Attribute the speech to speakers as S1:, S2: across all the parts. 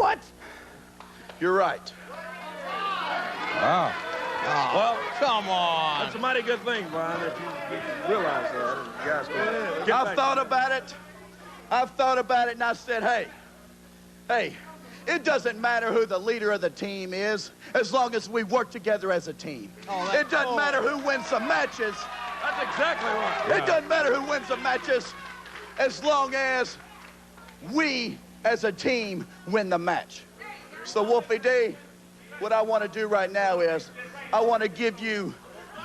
S1: What?
S2: You're right.
S3: Wow.
S1: Oh, well, come on.
S4: That's a mighty good thing, Brian, if you realize that. You guys can
S2: I've thought about it. I've thought about it, and I said, hey, it doesn't matter who the leader of the team is, as long as we work together as a team. It doesn't matter who wins the matches.
S4: That's exactly right.
S2: It doesn't matter who wins the matches, as long as we, as a team, win the match. So, Wolfie D, what I want to do right now is I want to give you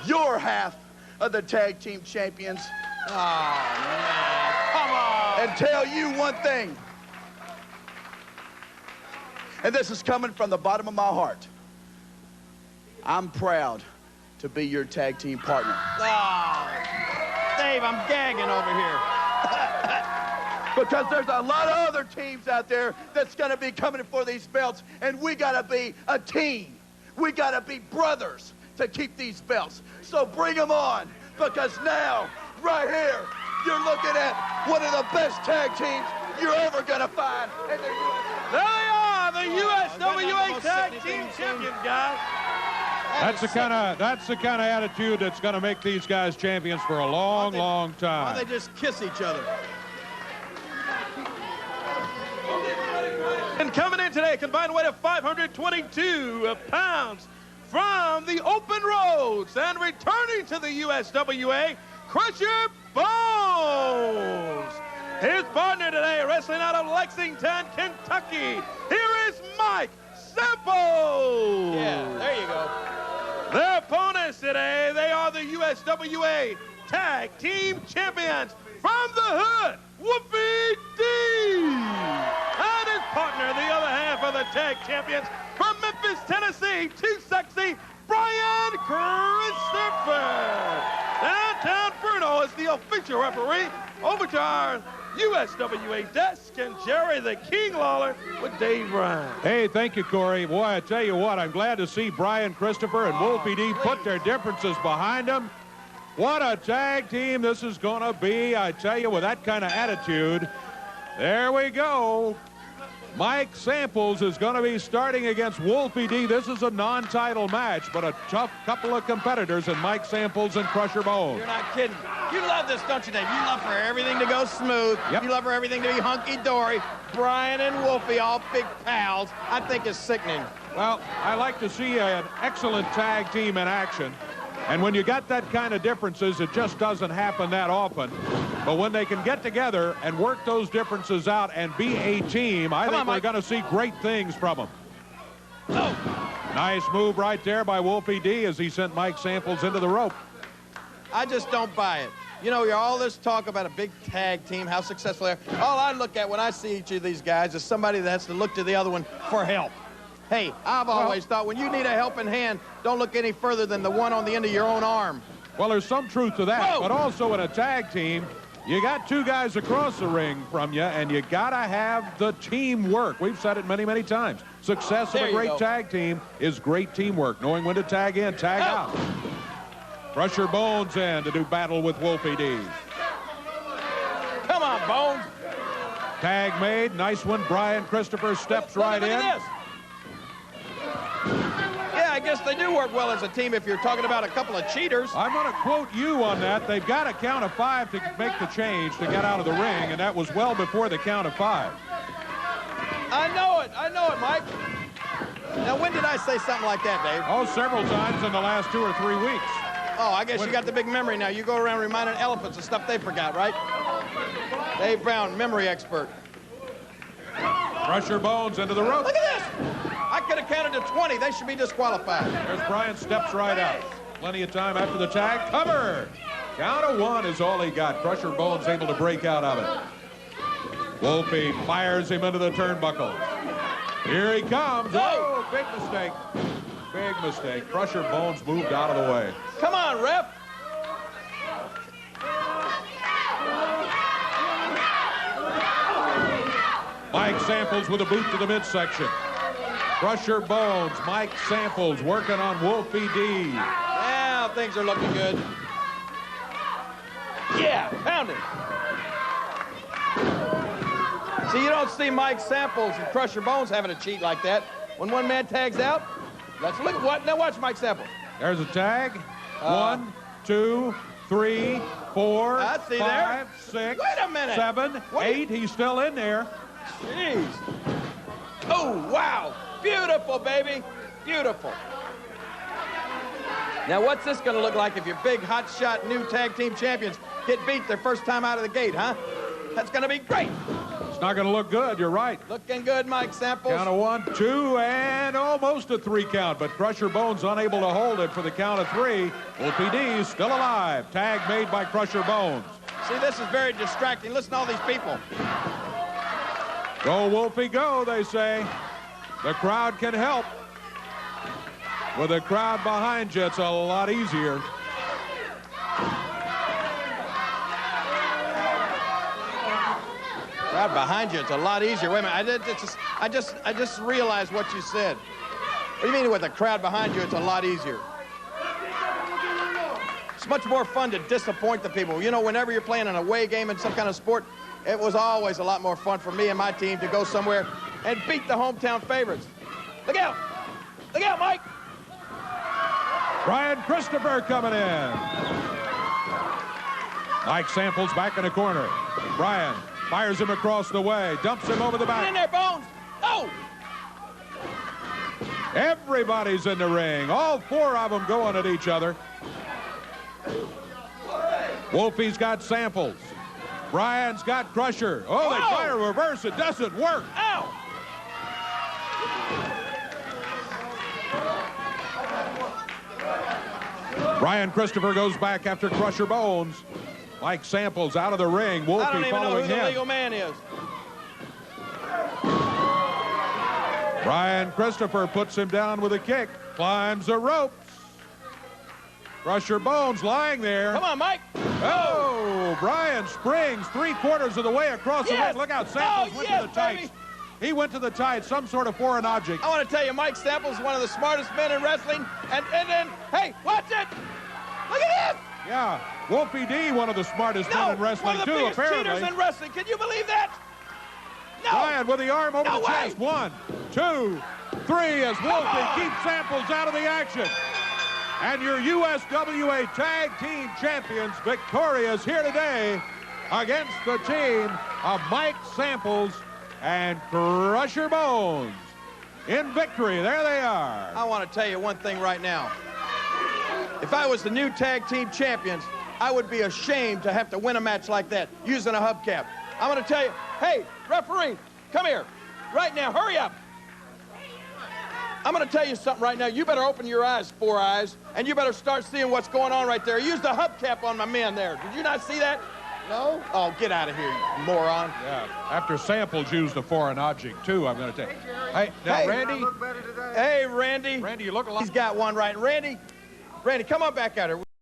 S2: your half of the tag team champions.
S1: Oh, man. Come on.
S2: And tell you one thing. And this is coming from the bottom of my heart. I'm proud to be your tag team partner.
S1: Oh, Dave, I'm gagging over here.
S2: Because there's a lot of other teams out there that's going to be coming for these belts, and we got to be a team. We got to be brothers to keep these belts. So bring them on, because now, right here, you're looking at one of the best tag teams you're ever going to find. And
S4: there they are, the USWA Tag Team champions, guys.
S3: That's the kind of attitude that's going to make these guys champions for a long time.
S1: Why they just kiss each other?
S4: And coming in today, combined weight of 522 pounds from the open roads, and returning to the USWA, Crusher Bones. His partner today, wrestling out of Lexington, Kentucky. Here is Mike Samples.
S1: Yeah, there you go.
S4: Their opponents today, they are the USWA Tag Team Champions from the Hood, Wolfie D. And his partner, the other half of the Tag Champions from Memphis, Tennessee, Too Sexy, Brian Christopher. Downtown Bruno is the official referee. Over to our USWA desk, and Jerry the King Lawler with Dave Ryan.
S3: Hey, thank you, Corey. Boy, I tell you what, I'm glad to see Brian Christopher and Wolfie D put their differences behind them. What a tag team this is going to be. I tell you, with that kind of attitude. There we go. Mike Samples is going to be starting against Wolfie D. This is a non-title match, but a tough couple of competitors in Mike Samples and Crusher Bones.
S1: You're not kidding. You love this, don't you, Dave? You love for everything to go smooth.
S3: Yep.
S1: You love for everything to be hunky-dory. Brian and Wolfie, all big pals, I think is sickening.
S3: Well, I like to see an excellent tag team in action. And when you got that kind of differences, it just doesn't happen that often. But when they can get together and work those differences out and be a team, I think we're going to see great things from them.
S1: Oh.
S3: Nice move right there by Wolfie D as he sent Mike Samples into the rope.
S1: I just don't buy it. You know, all this talk about a big tag team, how successful they are. All I look at when I see each of these guys is somebody that has to look to the other one for help. Hey, I've always thought when you need a helping hand, don't look any further than the one on the end of your own arm.
S3: Well, there's some truth to that, but also in a tag team, you got two guys across the ring from you, and you got to have the teamwork. We've said it many, many times. Success of a great tag team is great teamwork, knowing when to tag in, tag out. Crusher Bones in to do battle with Wolfie D.
S1: Come on, Bones.
S3: Tag made. Nice one. Brian Christopher steps right in.
S1: Look at this. Yeah, I guess they do work well as a team if you're talking about a couple of cheaters.
S3: I'm going to quote you on that. They've got a count of 5 to make the change to get out of the ring, and that was well before the count of 5.
S1: I know it, Mike. Now, when did I say something like that, Dave?
S3: Oh, several times in the last 2 or 3 weeks.
S1: Oh, I guess you got the big memory now. You go around reminding elephants of stuff they forgot, right? Dave Brown, memory expert.
S3: Crusher Bones into the rope.
S1: Look at this. I could have counted to 20. They should be disqualified.
S3: There's Brian, steps right out. Plenty of time after the tag. Cover. Count of 1 is all he got. Crusher Bones able to break out of it. Wolfie fires him into the turnbuckle. Here he comes. Oh, big mistake. Big mistake. Crusher Bones moved out of the way.
S1: Come on, ref.
S3: Mike Samples with a boot to the midsection. Crusher Bones, Mike Samples working on Wolfie D.
S1: Now things are looking good. Yeah, pound it. See, you don't see Mike Samples and Crusher Bones having a cheat like that. When one man tags out, let's look at what. Now watch Mike Samples.
S3: There's a tag. 1, 2, 3, 4,
S1: I see
S3: 5,
S1: there.
S3: 6,
S1: Wait a minute.
S3: 7, 8. He's still in there.
S1: Jeez. Oh, wow. Beautiful, baby. Beautiful. Now, what's this going to look like if your big, hot-shot new tag team champions get beat their first time out of the gate, huh? That's going to be great.
S3: It's not going to look good. You're right.
S1: Looking good, Mike Samples.
S3: Count of 1, 2, and almost a 3 count, but Crusher Bones unable to hold it for the count of 3. Wolfie D still alive. Tag made by Crusher Bones.
S1: See, this is very distracting. Listen to all these people.
S3: Go, Wolfie, go, they say. The crowd can help. With a crowd behind you, it's a lot easier.
S1: Crowd behind you, it's a lot easier. Wait a minute, I just realized what you said. What do you mean with a crowd behind you, it's a lot easier? It's much more fun to disappoint the people. You know, whenever you're playing an away game in some kind of sport, it was always a lot more fun for me and my team to go somewhere and beat the hometown favorites. Look out! Look out, Mike!
S3: Brian Christopher coming in. Mike Samples back in the corner. Brian fires him across the way, dumps him over the back.
S1: Get in there, Bones! No!
S3: Everybody's in the ring. All 4 of them going at each other. Wolfie's got Samples. Brian's got Crusher. Oh, they try to reverse. It doesn't work.
S1: Ow!
S3: Brian Christopher goes back after Crusher Bones. Mike Samples out of the ring. Wolfie
S1: I don't even know
S3: following
S1: who the
S3: him.
S1: legal man is.
S3: Brian Christopher puts him down with a kick. Climbs the ropes. Crusher Bones lying there.
S1: Come on, Mike.
S3: Oh, Brian springs 3/4 of the way across the ring. Look out, Samples went to the tights.
S1: Baby.
S3: He went to the tights, some sort of foreign object.
S1: I want to tell you, Mike Samples is one of the smartest men in wrestling. And then, hey, watch it. Look at this.
S3: Yeah, Wolfie D, one of the smartest men in wrestling,
S1: one of the
S3: too,
S1: biggest
S3: apparently.
S1: cheaters in wrestling. Can you believe that? No.
S3: Brian with the arm over
S1: No
S3: the
S1: way.
S3: chest. 1, 2, 3 as Wolfie keeps Samples out of the action. And your USWA Tag Team Champions victorious here today against the team of Mike Samples and Crusher Bones. In victory, there they are.
S1: I want to tell you one thing right now. If I was the new tag team champions, I would be ashamed to have to win a match like that using a hubcap. I'm going to tell you, hey, referee, come here. Right now, hurry up. I'm going to tell you something right now. You better open your eyes, 4 eyes, and you better start seeing what's going on right there. Use the hubcap on my men there. Did you not see that? No? Oh, get out of here, you moron.
S3: Yeah, after Samples used a foreign object, too, I'm going to tell you. Hey, now,
S1: Hey.
S3: Randy.
S1: Hey, Randy.
S3: Randy, you look a lot.
S1: He's got one right. Randy, come on back out here.